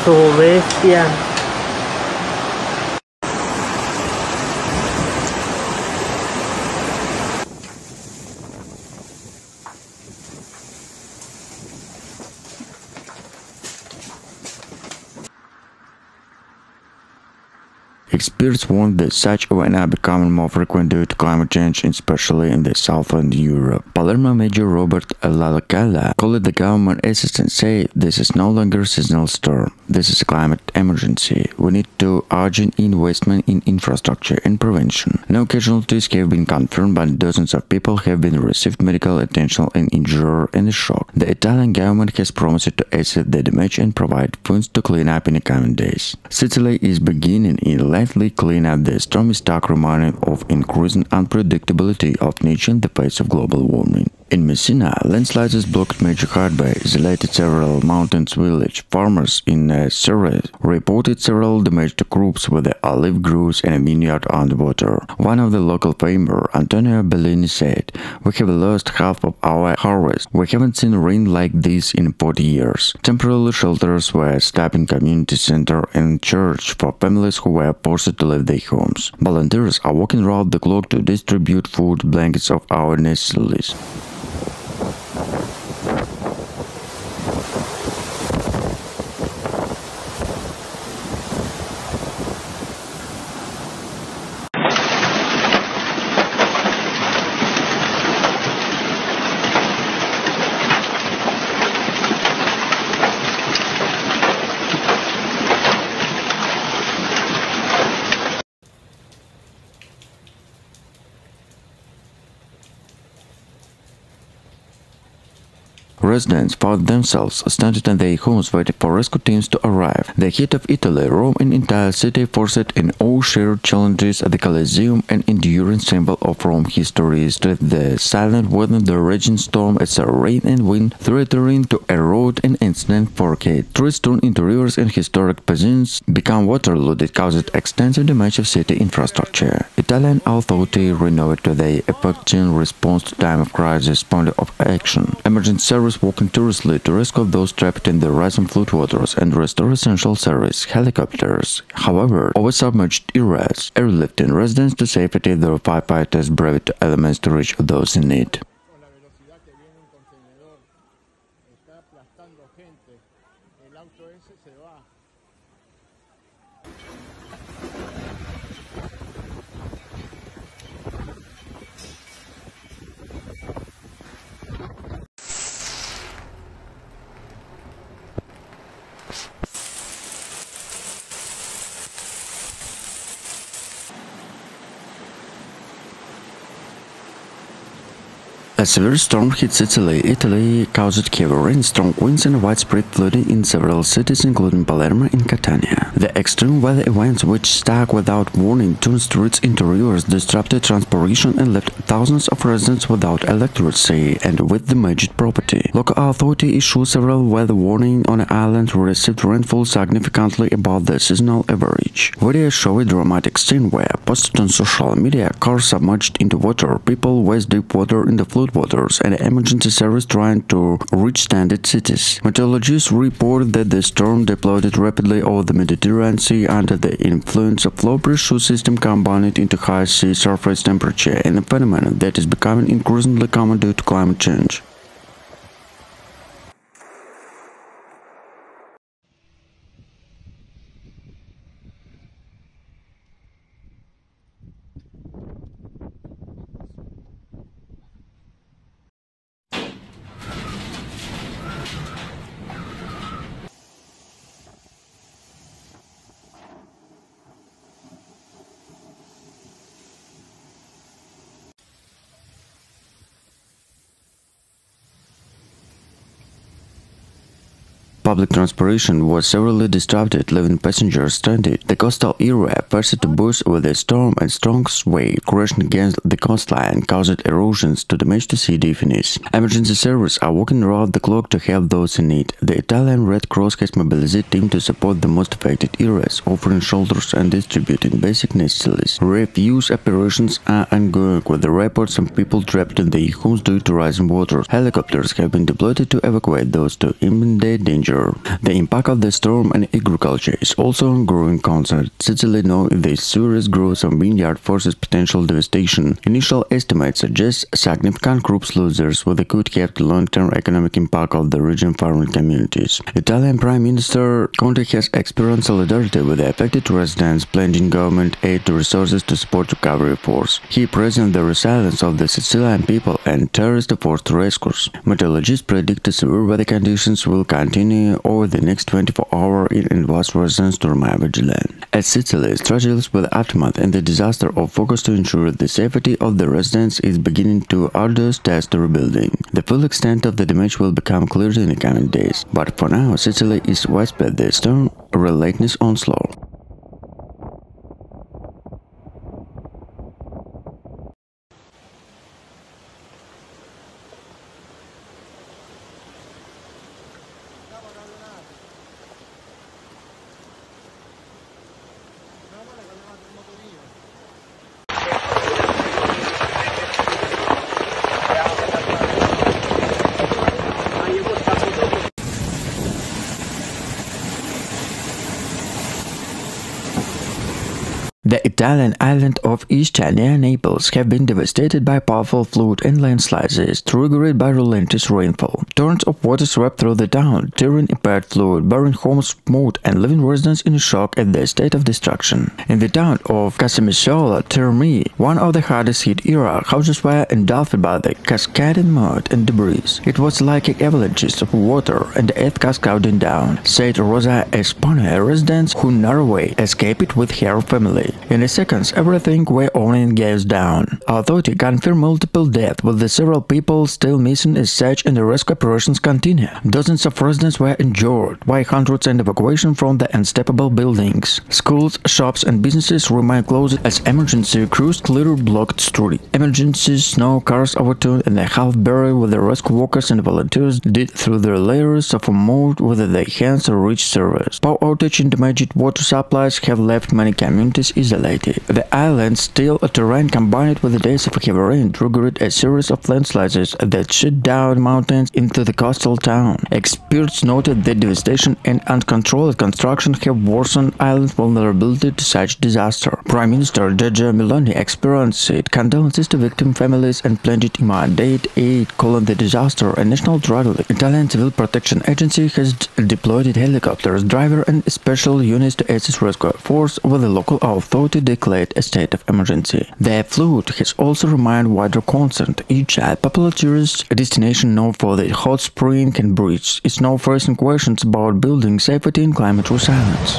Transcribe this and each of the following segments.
su bestia. Experts warn that such events are becoming more frequent due to climate change, especially in the southern Europe. Palermo Mayor Robert Lalacalla called the government assistants say this is no longer a seasonal storm. This is a climate emergency. We need to urgent investment in infrastructure and prevention. No casualties have been confirmed, but dozens of people have been received medical attention and injured in the shock. The Italian government has promised to assess the damage and provide funds to clean up in the coming days. Sicily is beginning in lightly clean up. The storm is stark reminder of increasing unpredictability of nature in the face of global warming. In Messina, landslides blocked major highways, isolated several mountains villages. Farmers in Sicily reported several damaged crops with the olive groves and a vineyard underwater. One of the local farmers, Antonio Bellini, said, "We have lost half of our harvest. We haven't seen rain like this in 40 years." Temporary shelters were set up in community center and church for families who were forced to leave their homes. Volunteers are working around the clock to distribute food, blankets of our necessities. Residents found themselves stranded in their homes waiting for rescue teams to arrive. The heat of Italy, Rome and entire city forced in all shared challenges at the Colosseum, an enduring symbol of Rome history, stood the silent weather the raging storm as a rain and wind threatening to erode an instant forecast. Trees turned into rivers and historic basins became waterloo that caused extensive damage of city infrastructure. Italian authorities renovated their effective response to time of crisis point of action. Emergency service working tirelessly to rescue those trapped in the rising floodwaters and restore essential service. Helicopters, however, over submerged areas, airlifting residents to safety. The firefighters braved elements to reach those in need. A severe storm hit Sicily, Italy, caused heavy rain, strong winds and widespread flooding in several cities including Palermo and Catania. The extreme weather events, which struck without warning, turned streets into rivers, disrupted transportation and left thousands of residents without electricity and with damaged property. Local authorities issued several weather warnings on the island who received rainfall significantly above the seasonal average. Videos show a dramatic scene where, posted on social media, cars submerged into water, people waist deep water in the floodwaters, and emergency service trying to reach stranded cities. Meteorologists report that the storm deployed rapidly over the Mediterranean Sea under the influence of low pressure system combined into high sea surface temperature, and a phenomenon that is becoming increasingly common due to climate change. Public transportation was severely disrupted, leaving passengers stranded. The The coastal area first to burst with a storm and strong wave crashing against the coastline caused erosions to damage the sea deafenings. Emergency services are working around the clock to help those in need. The Italian Red Cross has mobilized teams to support the most affected areas, offering shelters and distributing basic necessities. Refuse operations are ongoing, with the reports of people trapped in their homes due to rising water. Helicopters have been deployed to evacuate those to imminent danger. The impact of the storm on agriculture is also a growing concern. Sicily knows the serious growth of vineyard forces potential devastation. Initial estimates suggest significant crops losers, with a could have the long-term economic impact of the region farming communities. Italian Prime Minister Conte has experienced solidarity with the affected residents, pledging government aid to resources to support recovery efforts. He praised the resilience of the Sicilian people and terrorist forced rescues. Meteorologists predict severe weather conditions will continue over the next 24 hours and advise residents to remain vigilant. As Sicily struggles with the aftermath and the disaster of focus to ensure the safety of the residents is beginning to arduous task to rebuilding. The full extent of the damage will become clear in the coming days, but for now Sicily is widespread the storm relentless onslaught. The Italian island of Ischia near Naples have been devastated by powerful flood and landslides triggered by relentless rainfall. Torrents of water swept through the town, tearing apart flood, burying homes smooth and leaving residents in shock at the state of destruction. In the town of Casamicciola Terme, one of the hardest hit era, houses were engulfed by the cascading mud and debris. It was like avalanches of water and the earth cascading down, said Rosa Espone, a resident who narrowly escaped with her family. In a seconds, everything were owning goes down. Authorities confirmed multiple deaths, with the several people still missing as such, and the rescue operations continue. Dozens of residents were injured, while hundreds and evacuation from the unsteppable buildings. Schools, shops and businesses remain closed as emergency crews cleared blocked streets. Emergency snow cars overturned and a half buried, with the rescue workers and volunteers did through their layers of mud with their hands to reach service. Power outage and damaged water supplies have left many communities isolated. The island's still terrain combined with the days of heavy rain triggered a series of landslides that shut down mountains into the coastal town. Experts noted that devastation and uncontrolled construction have worsened island's vulnerability to such disaster. Prime Minister Giorgia Meloni experienced condolences to victim families and pledged immediate aid, calling the disaster a national tragedy. Italian Civil Protection Agency has deployed helicopters, driver and special units to assist rescue efforts, with the local authority declared a state of emergency. The flood has also remained wider concern. Each popular tourist destination known for the hot spring and bridge is now facing questions about building safety and climate resilience.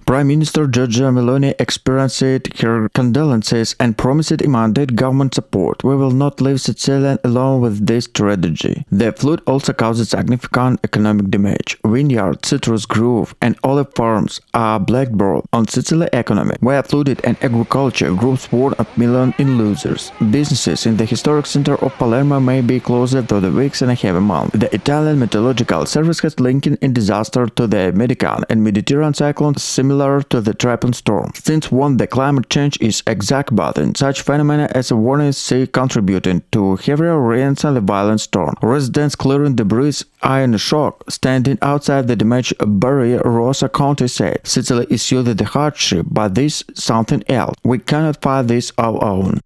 Prime Minister Giorgia Meloni expressed her condolences and promised immediate government support. "We will not leave Sicily alone with this tragedy." The flood also caused significant economic damage. Vineyards, citrus grove, and olive farms are blackboard on Sicily economy, where flooded and agriculture groups warn of millions in losers. Businesses in the historic center of Palermo may be closed for the weeks and a half month. The Italian Meteorological Service has linked in disaster to the Medican and Mediterranean cyclones similar to the tropical storm. Since when the climate change is exacerbating such phenomena as a warning sea contributing to heavier rains and a violent storm. Residents clearing debris are in shock. Standing outside the damaged barrier, Rosa Conte said, "Sicily is used to the hardship, but this is something else. We cannot fight this our own."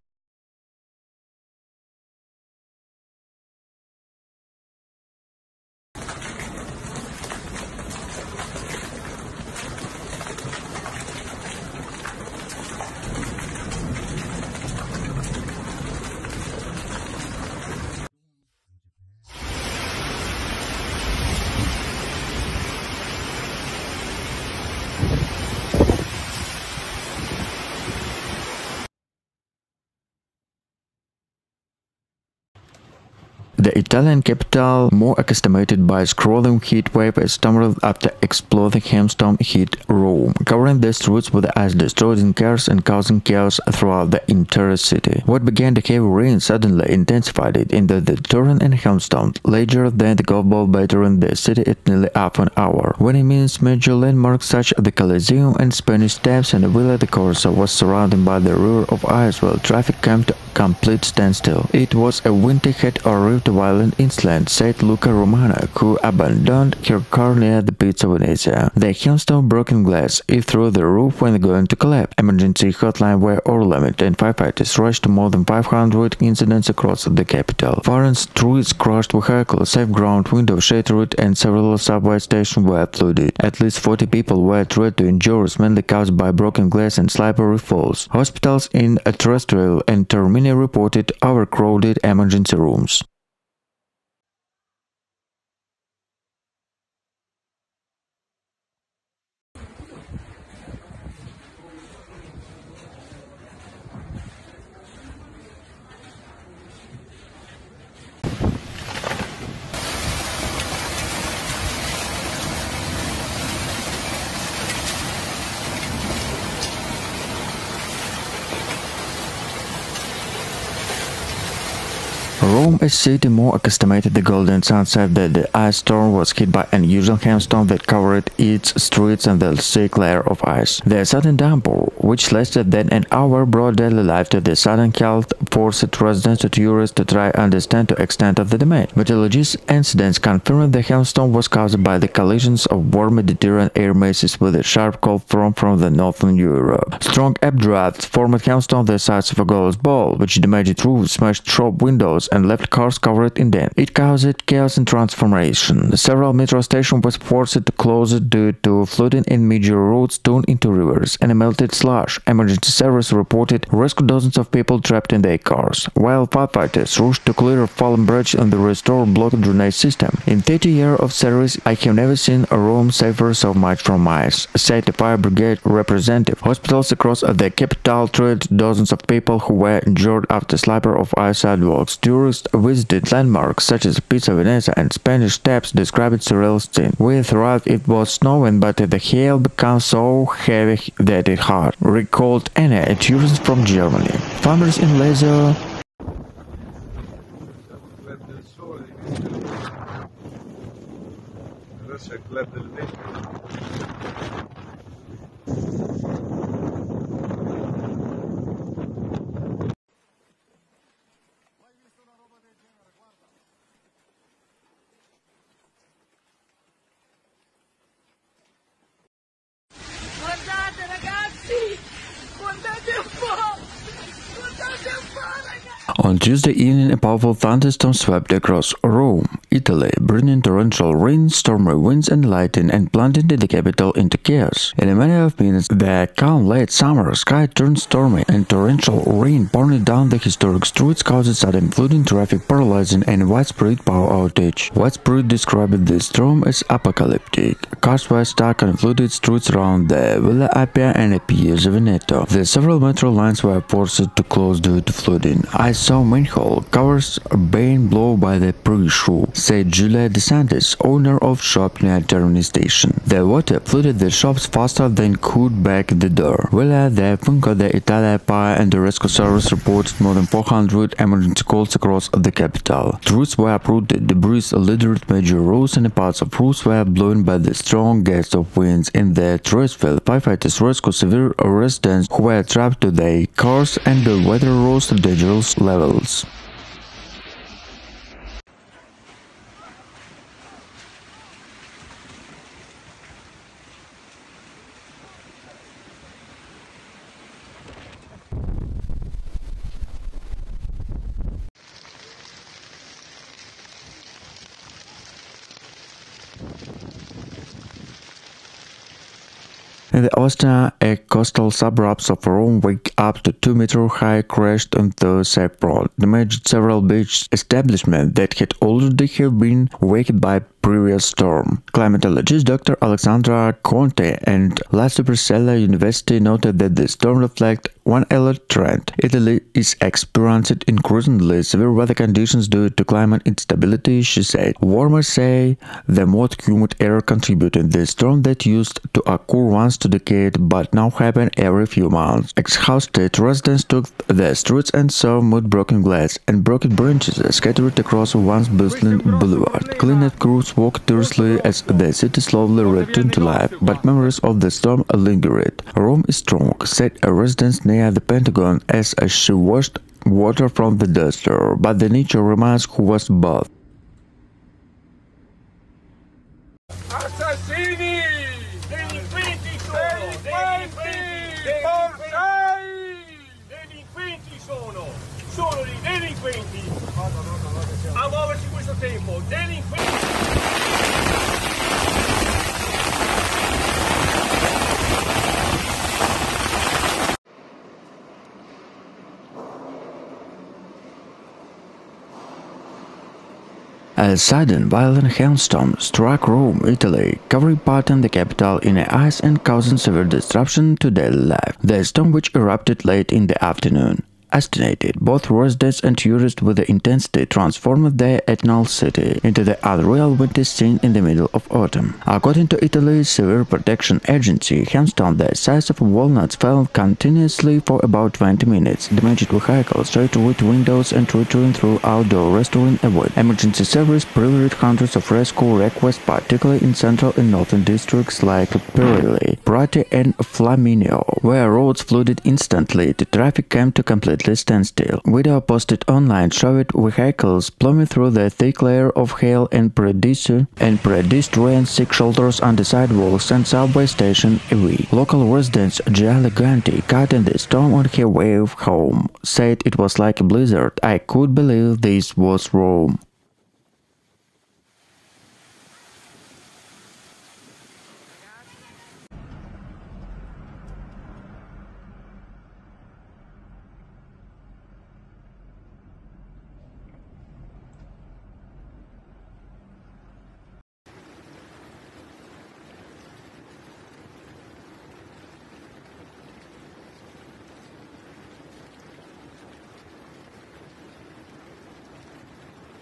The Italian capital, more accustomed by scrolling heat wave, stumbled after exploding hailstorm hit Rome, covering the streets with ice, destroying cars and causing chaos throughout the entire city. What began the heavy rain suddenly intensified it into the torrent and hailstones, larger than the golf ball, battering the city at nearly half an hour. When it means major landmarks such as the Colosseum and Spanish Steps and the Villa de Corso was surrounded by the river of ice while traffic came to complete standstill. It was a winter had arrived violent incident, said Luca Romana, who abandoned her car near the Pizza Venezia. The hailstone broke in glass, it through the roof when going to collapse. Emergency hotline were overwhelmed and firefighters rushed to more than 500 incidents across the capital. Foreign streets crushed vehicles, safe ground windows shattered and several subway stations were flooded. At least 40 people were treated to injuries mainly caused by broken glass and slippery falls. Hospitals in terrestrial and Termini reported overcrowded emergency rooms. Rome, a city more accustomed to the golden sun, said that the ice storm was hit by an unusual hailstorm that covered its streets and the thick layer of ice. The sudden downpour, which lasted then an hour, brought daily life to the southern health, forced residents and tourists to try understand the extent of the damage. Meteorologists incidents confirmed the hailstorm was caused by the collisions of warm Mediterranean air masses with a sharp cold front from the northern Europe. Strong updrafts formed hailstone the size of a golf ball, which damaged roofs, smashed shop windows, and left cars covered in dent. It caused chaos and transformation. Several metro stations were forced to close due to flooding and major roads turned into rivers and melted slush. Emergency service reported rescued dozens of people trapped in their cars, while firefighters rushed to clear a fallen bridge and restore blocked drainage system. In 30 years of service, I have never seen a room suffer so much from ice, said the fire brigade representative. Hospitals across the capital treated dozens of people who were injured after slipper of ice sidewalks. Tourists visited landmarks such as Pizza Venezia and Spanish Steps, described surreal scene. We thought it was snowing, but the hail became so heavy that it hurt, recalled Anna, a tourist from Germany. Farmers in Lazio Guardate ragazzi! Guardate un po'! Guardate un po', ragazzi! On Tuesday evening, a powerful thunderstorm swept across Rome, Italy, bringing torrential rain, stormy winds and lightning and plunging the capital into chaos. In a matter of minutes, the calm late summer sky turned stormy and torrential rain pouring down the historic streets caused sudden flooding, traffic paralyzing and widespread power outage. Widespread described the storm as apocalyptic. Cars were stuck on flooded streets around the Villa Appia and Piazza Veneto. The several metro lines were forced to close due to flooding. I saw manhole covers being blown by the pre-show, said Giulia De Santis, owner of shop near Termini station. The water flooded the shops faster than could back the door. Villa de Funco de Italia Fire and the rescue service reported more than 400 emergency calls across the capital. Roofs were uprooted, debris littered major roads and parts of roofs were blown by the strong gusts of winds. In the terrestrial, firefighters rescued severe residents who were trapped to their cars and the weather rose to dangerous levels. In the Ostia, a coastal suburbs of Rome, wake up to 2-meter high crashed onto the safe road, damaged several beach establishments that had already been waked by previous storm. Climatologist Dr. Alexandra Conte and La Supercella University noted that the storm reflects one alert trend. Italy is experiencing increasingly severe weather conditions due to climate instability, she said. Warmers say the more humid air contributed. The storm that used to occur once a decade but now happen every few months. Exhausted residents took the streets and saw mud-broken glass and broken branches scattered across a once bustling boulevard. Cleanup crews walked tirelessly as the city slowly returned to life, but memories of the storm lingered. Rome is strong, said a resident near the Pentagon as she washed water from the duster, but the nature reminds who was both. Assassini! Delinquenti sono! Delinquenti! Borsai! Delinquenti sono! Sono dei delinquenti! A muoversi questo tempo! Delinquenti! A sudden violent hailstorm struck Rome, Italy, covering part of the capital in ice and causing severe disruption to daily life. The storm, which erupted late in the afternoon, estimated both residents and tourists with the intensity transformed the eternal city into the unreal winter scene in the middle of autumn. According to Italy's Severe Protection Agency, hailstones the size of walnuts fell continuously for about 20 minutes, damaged vehicles, shattered windows and returned through outdoor restoring a wood. Emergency service prepared hundreds of rescue requests, particularly in central and northern districts like Pirelli, Prati and Flaminio, where roads flooded instantly. The traffic came to complete standstill. Video posted online showed vehicles plummeting through the thick layer of hail and pedestrians seek shelters on the sidewalks and subway station away. Local residents Gianni Ganti, caught in the storm on her way home, said it was like a blizzard. I could believe this was Rome.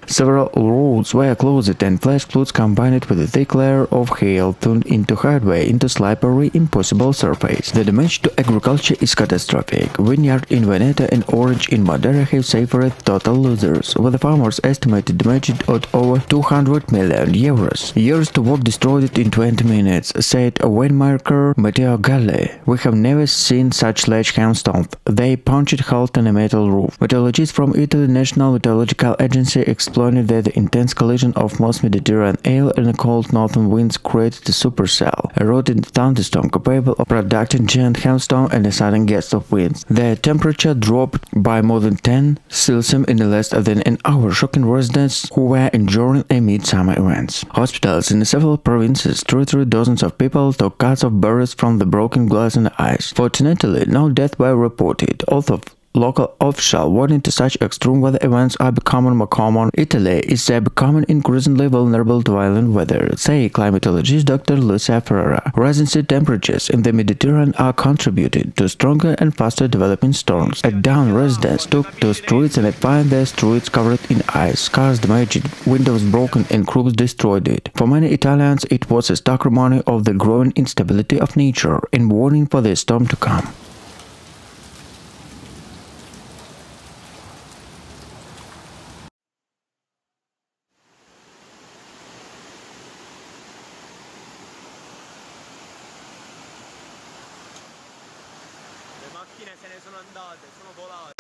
Several roads were closed and flash floods combined with a thick layer of hail turned into highway into slippery, impossible surface. The damage to agriculture is catastrophic. Vineyard in Veneto and orange in Madeira have suffered total losers, with the farmers estimated damage at over 200 million euros. Years to work destroyed in 20 minutes, said winemaker Matteo Galli. We have never seen such large hailstones. They punched holes in a metal roof. Meteorologists from Italy's National Meteorological Agency explained that the intense collision of most Mediterranean air and cold northern winds created a supercell, a rotating thunderstorm capable of producing giant hailstones and a sudden gust of winds. The temperature dropped by more than 10 Celsius in less than an hour, shocking residents who were enduring a midsummer events. Hospitals in several provinces treated dozens of people took cuts of berries from the broken glass and ice. Fortunately, no deaths were reported, although local officials warning to such extreme weather events are becoming more common. Italy is becoming increasingly vulnerable to violent weather, say climatologist Dr. Lucia Ferrara. Rising sea temperatures in the Mediterranean are contributing to stronger and faster developing storms. At dawn, residents took to streets and find their streets covered in ice, cars damaged, windows broken and crops destroyed. For many Italians, it was a stark reminder of the growing instability of nature and warning for the storm to come. Le macchine se ne sono andate, sono volate.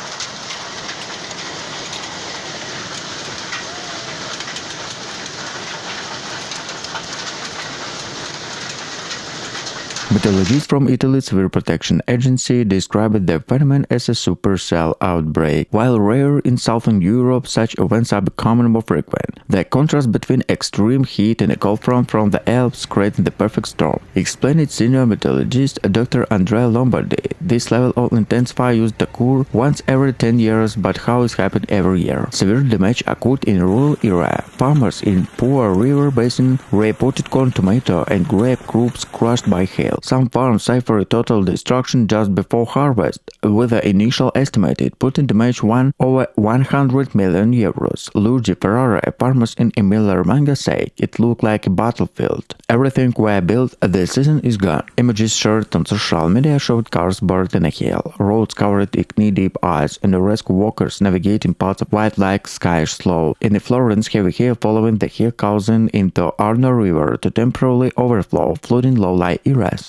Meteorologists from Italy's Severe Protection Agency described the phenomenon as a supercell outbreak. While rare in southern Europe, such events are becoming more frequent. The contrast between extreme heat and a cold front from the Alps creating the perfect storm, explained senior meteorologist Dr. Maria Lombardo. This level of intensity used to occur once every 10 years, but how it happened every year. Severe damage occurred in rural area. Farmers in poor river basin reported corn, tomato, and grape crops crushed by hail. Some farms suffered total destruction just before harvest, with the initial estimated putting damage over 100 million euros. Luigi Ferrara, a farmer in Emilia-Romagna, said it looked like a battlefield. Everything we built this season is gone. Images shared on social media showed cars buried in a hail, roads covered in knee-deep ice, and rescue walkers navigating parts of white-like sky slow. In Florence, heavy hail following the hail causing into Arno River to temporarily overflow, flooding low-lying areas.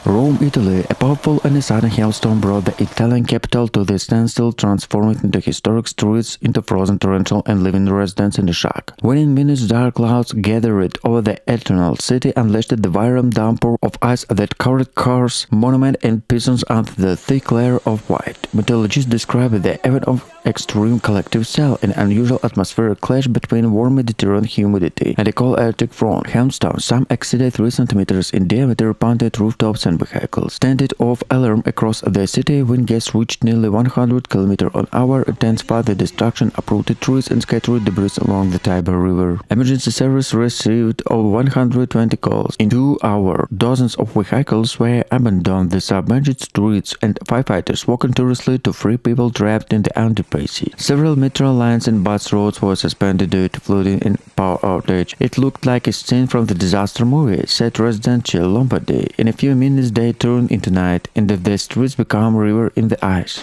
Rome, Italy. A powerful and sudden hailstorm brought the Italian capital to the standstill, transforming the historic streets into frozen torrential and leaving residents in shock. Within minutes, dark clouds gathered over the eternal city, unleashed the violent downpour of ice that covered cars, monuments, and pigeons under the thick layer of white. Meteorologists described the event of extreme collective cell, an unusual atmospheric clash between warm Mediterranean humidity and a cold Arctic front. Hailstones, some exceeded 3 centimeters in diameter, pounded rooftops and vehicles. Dented off alarm across the city, wind gusts reached nearly 100 km/h, intensified the destruction, uprooted trees and scattered debris along the Tiber River. Emergency service received over 120 calls. In 2 hours, dozens of vehicles were abandoned the submerged streets, and firefighters working tirelessly to free people trapped in the underpass. Several metro lines and bus roads were suspended due to flooding and power outage. It looked like a scene from the disaster movie, said resident Maria Lombardo. In a few minutes, day turned into night, and the streets became a river in the ice.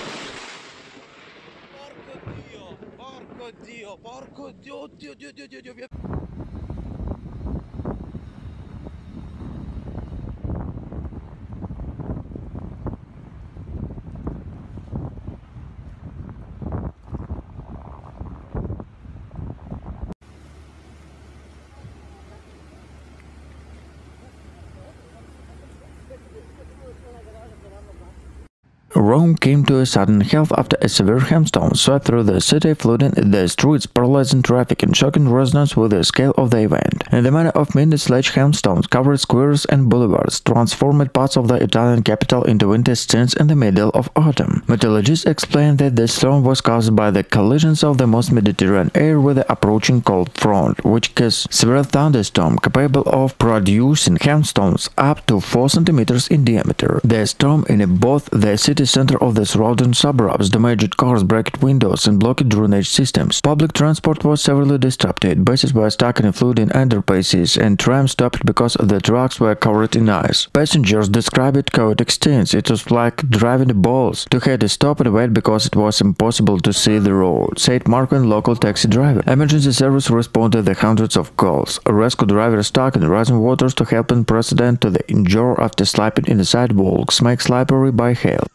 Rome came to a sudden halt after a severe hailstorm swept through the city, flooding the streets, paralyzing traffic, and shocking residents with the scale of the event. In the matter of minutes, large hailstones covered squares and boulevards, transformed parts of the Italian capital into winter scenes in the middle of autumn. Meteorologists explained that the storm was caused by the collisions of the most Mediterranean air with the approaching cold front, which caused severe thunderstorms capable of producing hailstones up to 4 centimeters in diameter. The storm in both the city center of the surrounding suburbs damaged cars, broke windows, and blocked drainage systems. Public transport was severely disrupted. Buses were stuck in flooding underpasses, and trams stopped because the tracks were covered in ice. Passengers described it chaotic scenes. It was like driving balls. To had to stop and wait because it was impossible to see the road, said Marco, a local taxi driver. Emergency service responded to hundreds of calls. A rescue driver stuck in rising waters to help in precedent to the injured after slipping in the sidewalks, made slippery by hail.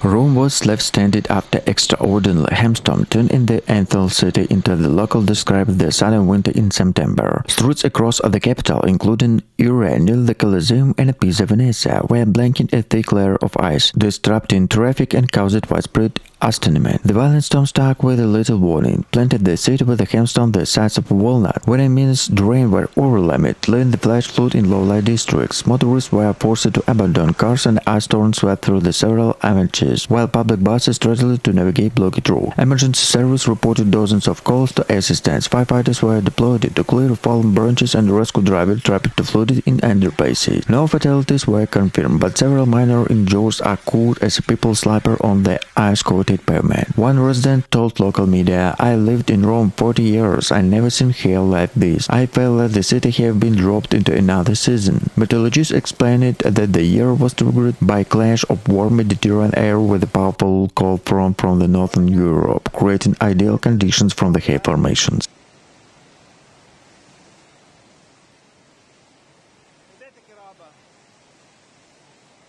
Rome was left stranded after extraordinary hailstorm turned in the Athol city into the local described the sudden winter in September. Streets across the capital, including area near the Colosseum and Pisa Venezia, were blanketed a thick layer of ice, disrupting traffic and caused widespread astonishment. The violent storm struck with a little warning, planted the city with a hailstone the size of a walnut. Within minutes, the rain were overwhelming, leaving the flash flood in low-lying districts. Motorists were forced to abandon cars and ice storms swept through the several avenues, while public buses struggled to navigate blocked roads. Emergency service reported dozens of calls to assistance. Firefighters were deployed to clear fallen branches and rescue drivers trapped flooded in underpasses. No fatalities were confirmed, but several minor injuries occurred as people slipped on the ice-coated pavement. One resident told local media, "I lived in Rome 40 years. I never seen hail like this. I felt that the city had been dropped into another season." Meteorologists explained that the year was triggered by a clash of warm Mediterranean air with a powerful cold front from the northern Europe, creating ideal conditions for the hail formations. Vedete che roba?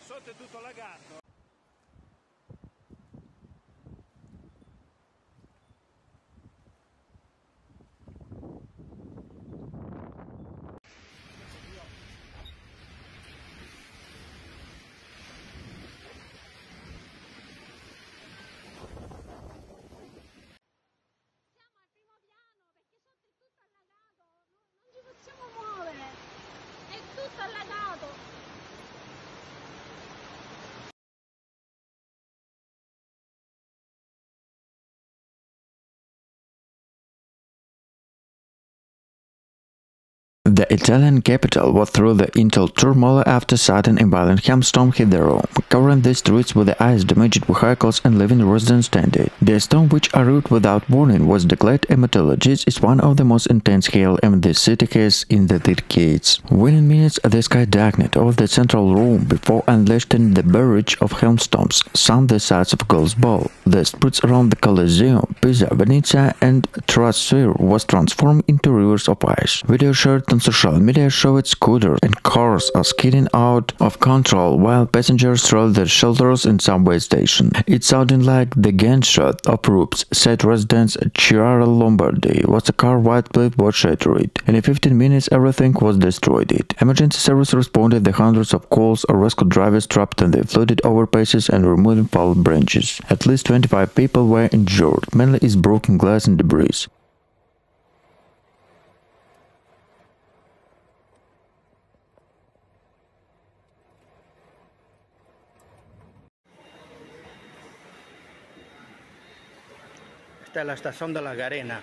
Sotto è tutto lagato. The Italian capital was through the internal turmoil after sudden and violent hailstorm hit the Rome, covering the streets with the ice, damaged vehicles and leaving residents stranded. The storm, which arrived without warning, was declared a meteorologist is one of the most intense hail the city has in the decades. Within minutes, the sky darkened over the central Rome before unleashing the barrage of hailstones, some the size of a golf ball. The streets around the Colosseum, Pisa, Venice and Trastevere was transformed into rivers of ice. Video shared on social media showed scooters and cars are skidding out of control while passengers rolled their shoulders in subway station. It sounded like the gunshot of roofs, said residents. Maria Lombardo was a car white plate was shattered. In 15 minutes everything was destroyed. Emergency service responded to hundreds of calls or rescue drivers trapped in the flooded overpasses and removing fallen branches. At least 25 people were injured, mainly is broken glass and debris. Esta es la estación de la Garena.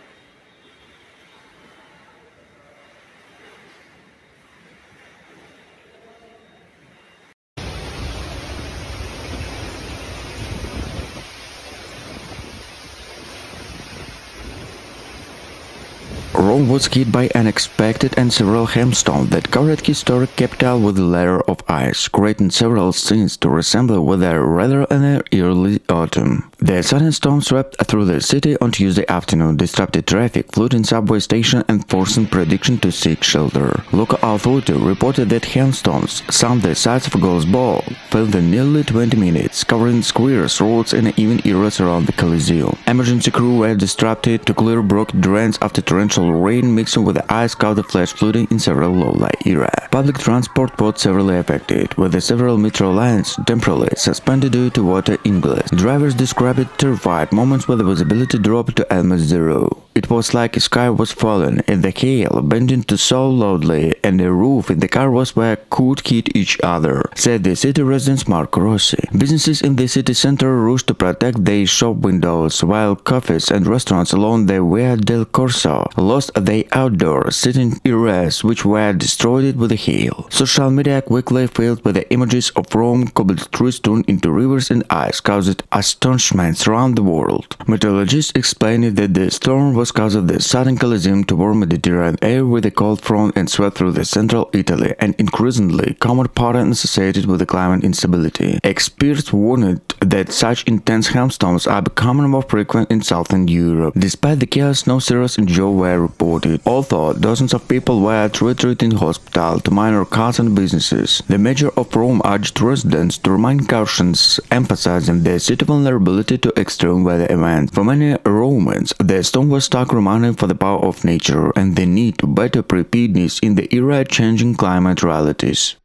Rome was hit by unexpected and several hailstones that covered historic capital with a layer of ice, creating several scenes to resemble weather rather in early autumn. The sudden storm swept through the city on Tuesday afternoon, disrupted traffic, flooding subway station and forcing prediction to seek shelter. Local authorities reported that hailstones, some the size of a golf ball, fell in nearly 20 minutes, covering squares, roads and even areas around the Colosseum. Emergency crew were disrupted to clear broken drains after torrential rain mixing with the ice caused the flash flooding in several low-lying areas. Public transport was severely affected, with the several metro lines temporarily suspended due to water ingress. Drivers described terrified moments where the visibility dropped to almost zero. It was like a sky was falling, and the hail bending to so loudly, and the roof in the car was where could hit each other, said the city resident Marco Rossi. Businesses in the city center rushed to protect their shop windows, while cafes and restaurants along the Via del Corso lost their outdoor sitting areas, which were destroyed with the hail. Social media quickly filled with the images of Rome, cobbled streets turned into rivers and ice, caused astonishment around the world. Meteorologists explained that the storm was caused of the sudden collision to warm Mediterranean air with a cold front and swept through the central Italy, an increasingly common pattern associated with the climate instability. Experts warned that such intense hailstorms are becoming more frequent in southern Europe. Despite the chaos, no serious injuries were reported, although dozens of people were treated in hospital to minor cuts and businesses. The mayor of Rome urged residents to remain cautious, emphasizing the city's vulnerability to extreme weather events. For many Romans, the storm was stark reminder for the power of nature and the need to better preparedness in the era-changing climate realities.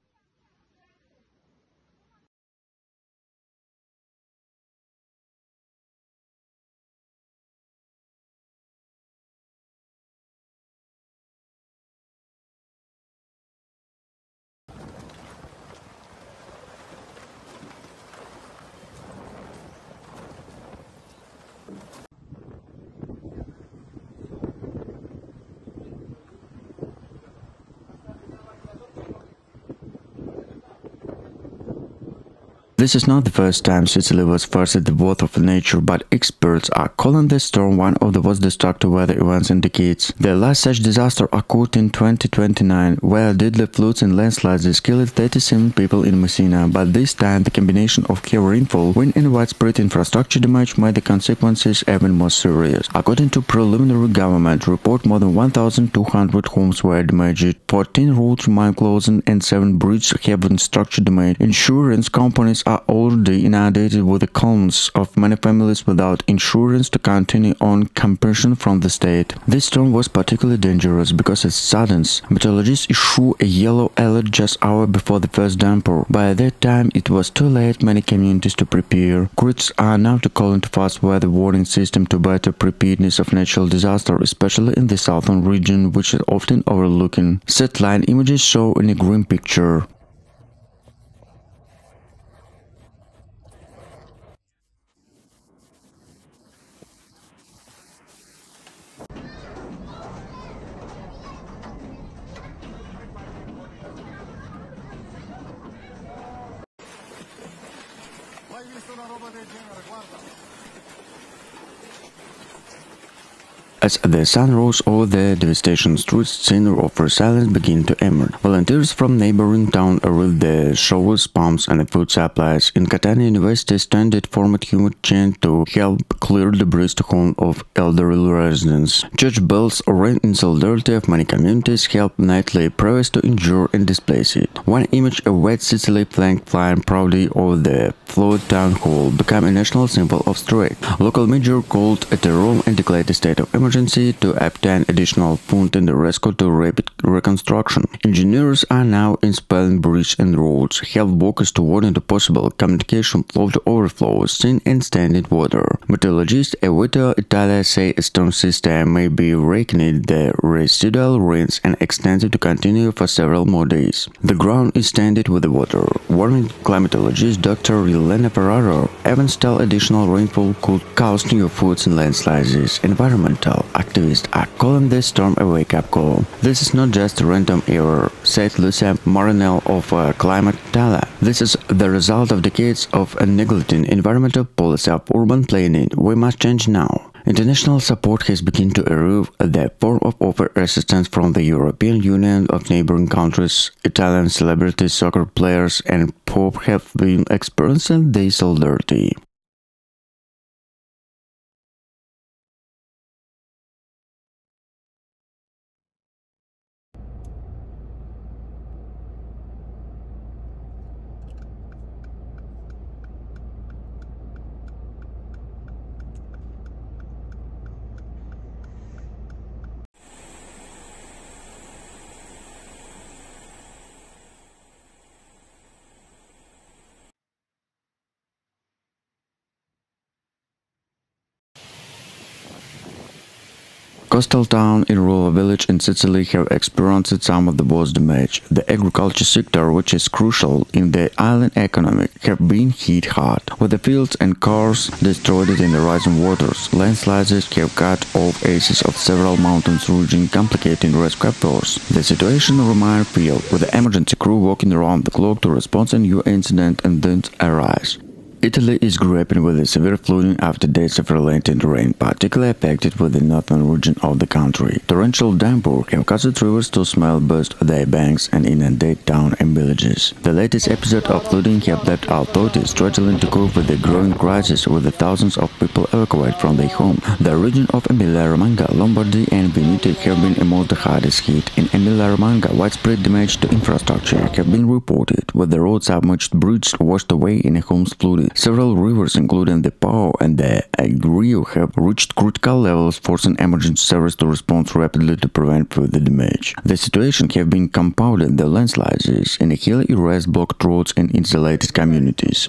This is not the first time Sicily was faced with the wrath of nature, but experts are calling this storm one of the most destructive weather events in decades. The last such disaster occurred in 2029, where deadly floods and landslides killed 37 people in Messina, but this time the combination of heavy rainfall, wind and widespread infrastructure damage made the consequences even more serious. According to preliminary government report, more than 1,200 homes were damaged, 14 roads remain closed and 7 bridges have been structure damage. Insurance companies are already inundated with the claims of many families without insurance to continue on compensation from the state. This storm was particularly dangerous because it suddens. Meteorologists issue a yellow alert just hours before the first downpour. By that time, it was too late many communities to prepare. Critics are now to call into fast weather warning system to better preparedness of natural disaster, especially in the southern region, which is often overlooking. Satellite images show in a grim picture. Mai visto una roba del genere, guarda. As the sun rose over the devastation streets, scenes of resilience began to emerge. Volunteers from neighboring towns arrived the shovels, pumps, and food supplies. In Catania, University standard formed human chain to help clear debris to home of elderly residents. Church bells rang in solidarity of many communities, helped nightly prayers to endure and displace it. One image of white Sicily flag flying proudly over the flooded town hall became a national symbol of strength. Local mayor called at a room and declared a state of emergency to obtain additional funds in the rescue to rapid reconstruction. Engineers are now installing bridges and roads, help workers to warn into possible communication flow to overflows, seen and standing water. Meteorologists at Weather Italia say a storm system may be reckoning the residual rains and extended to continue for several more days. The ground is standing with the water. Warning climatologist Dr. Elena Ferraro events tell additional rainfall could cause new floods and landslides. Environmental activists are calling this storm a wake-up call. This is not just a random error, said Lucia Marinel of Climate Italia. This is the result of decades of neglecting environmental policy of urban planning. We must change now. International support has begun to arrive at the form of offer assistance from the European Union of neighboring countries. Italian celebrities, soccer players, and Pope have been experiencing this solidarity. Coastal town in rural village in Sicily have experienced some of the worst damage. The agriculture sector, which is crucial in the island economy, have been hit hard, with the fields and cars destroyed in the rising waters. Landslides have cut off aces of several mountains region, complicating rescue efforts. The situation remains real, with the emergency crew working around the clock to respond to new incident and then arise. Italy is grappling with a severe flooding after days of relentless rain, particularly affected with the northern region of the country. Torrential downpour have caused rivers to swell, burst their banks, and inundate towns and villages. The latest episode of flooding have left authorities struggling to cope with the growing crisis, with the thousands of people evacuated from their home. The region of Emilia-Romagna, Lombardy, and Veneto have been among the hardest hit. In Emilia-Romagna, widespread damage to infrastructure have been reported, with the road submerged, bridges washed away, and homes flooded. Several rivers, including the Po and the Agrigento, have reached critical levels, forcing emergency services to respond rapidly to prevent further damage. The situation has been compounded by landslides in hilly areas, blocked roads, and isolated communities.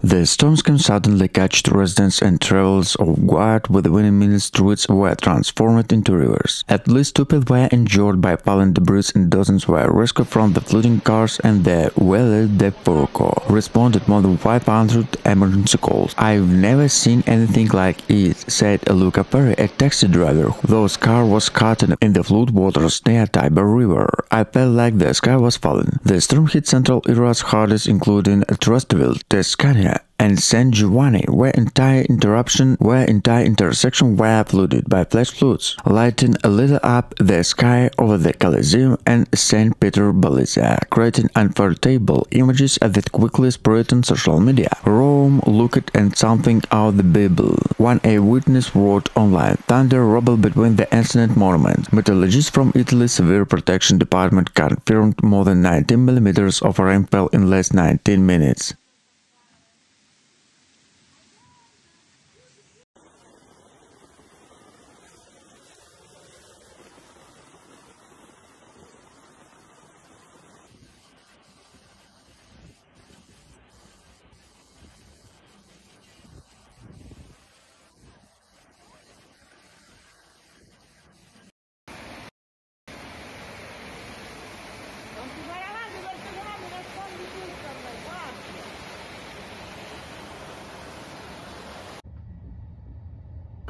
The storms can suddenly catch the residents and travelers off guard, with windmill streets were transformed into rivers. At least 2 people were injured by falling debris and dozens were rescued from the flooding cars, and the Valle de Furco responded more than 500 emergency calls. "I've never seen anything like it," said Luca Perry, a taxi driver whose car was caught in the flood waters near Tiber River. "I felt like the sky was falling." The storm hit central areas hardest, including Trasteville, Tuscany, and San Giovanni, where entire intersections were flooded by flash floods, lighting lit up the sky over the Coliseum and St. Peter Basilica, creating unforgettable images that quickly spread on social media. "Rome looked at something out of the Bible," one eyewitness wrote online. "Thunder rumbled between the ancient monuments." Meteorologists from Italy's Severe Protection Department confirmed more than 19 millimeters of rainfall in less than 19 minutes.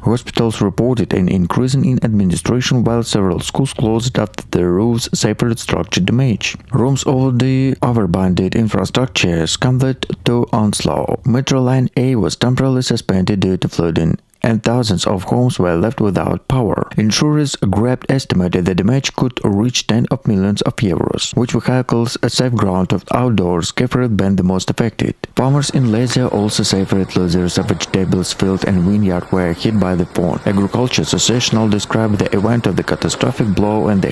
Hospitals reported an increase in administration, while several schools closed after their roofs suffered structural damage. Rome's already overbundled infrastructure succumbed to onslaught. Metro Line A was temporarily suspended due to flooding, and thousands of homes were left without power. Insurers grabbed estimated the damage could reach tens of millions of euros, which vehicles safe ground of outdoors have been the most affected. Farmers in Lazio also suffered losses of vegetables field and vineyard were hit by the flood. Agriculture Association described the event of the catastrophic blow and the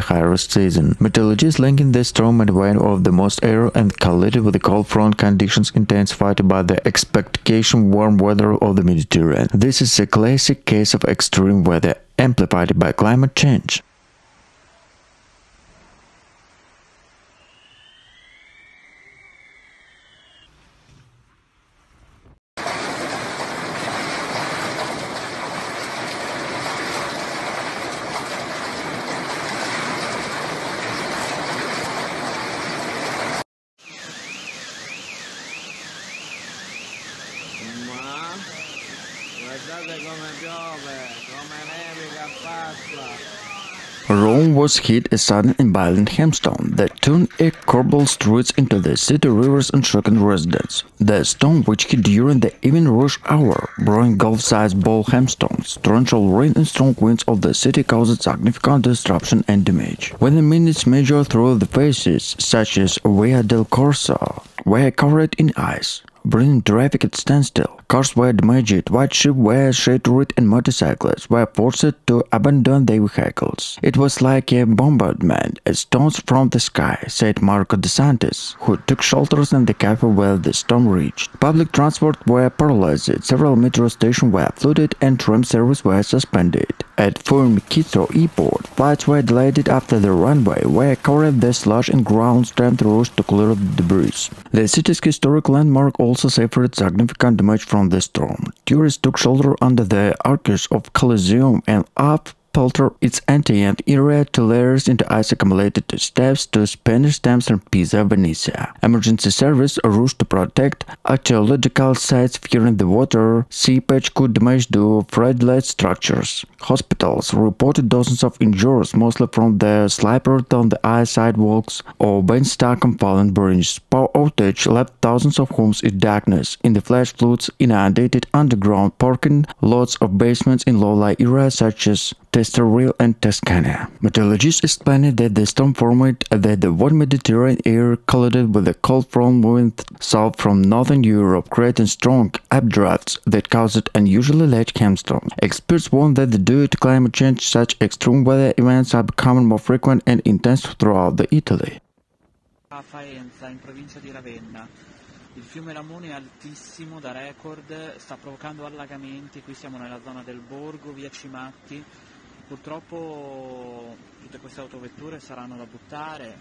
highest season. Meteorologists linking the storm and wind of the most air and correlated with the cold front conditions intensified by the expectation warm weather of the Mediterranean. This is a classic case of extreme weather amplified by climate change. Guardate come piove, come nevica passa. Rome was hit a sudden and violent hailstorm that turned a cobbled streets into the city rivers and shocking residents. The storm, which hit during the evening rush hour, brought golf-sized ball hailstones, torrential rain and strong winds of the city caused significant disruption and damage. When the minutes measured through the faces, such as Via del Corso, were covered in ice, bringing traffic at standstill. Cars were damaged, white ships were shattered, and motorcyclists were forced to abandon their vehicles. "It was like a bombardment, stones from the sky," said Marco De Santis, who took shelter in the cafe where the storm reached. Public transport were paralyzed, several metro stations were flooded, and tram service were suspended. At Fiumicino Airport, flights were delayed after the runway were covered with slush and ground stamped roads to clear the debris. The city's historic landmark also suffered significant damage from the storm. Tourists took shelter under the arches of Coliseum and up-pelted its antient area to layers into ice-accumulated steps to Spanish stamps and Pisa, Venezia. Emergency service rushed to protect archaeological sites, fearing the water seepage could damage the fragile structures. Hospitals reported dozens of injuries, mostly from the slipped on the ice sidewalks or being stuck on fallen bridges. Power outage left thousands of homes in darkness. In the flash floods, inundated underground parking lots of basements in low-lying areas such as Testorial and Tuscany. Meteorologists explained that the storm formed that the warm Mediterranean air collided with the cold front moving south from northern Europe, creating strong updrafts that caused unusually large hailstorms. Experts warn that due to climate change, such extreme weather events are becoming more frequent and intense throughout Italy. A Faenza, in provincia di Ravenna. Il fiume Lamone è altissimo da record, sta provocando allagamenti. Qui siamo nella zona del borgo, via Cimatti. Purtroppo tutte queste autovetture saranno da buttare.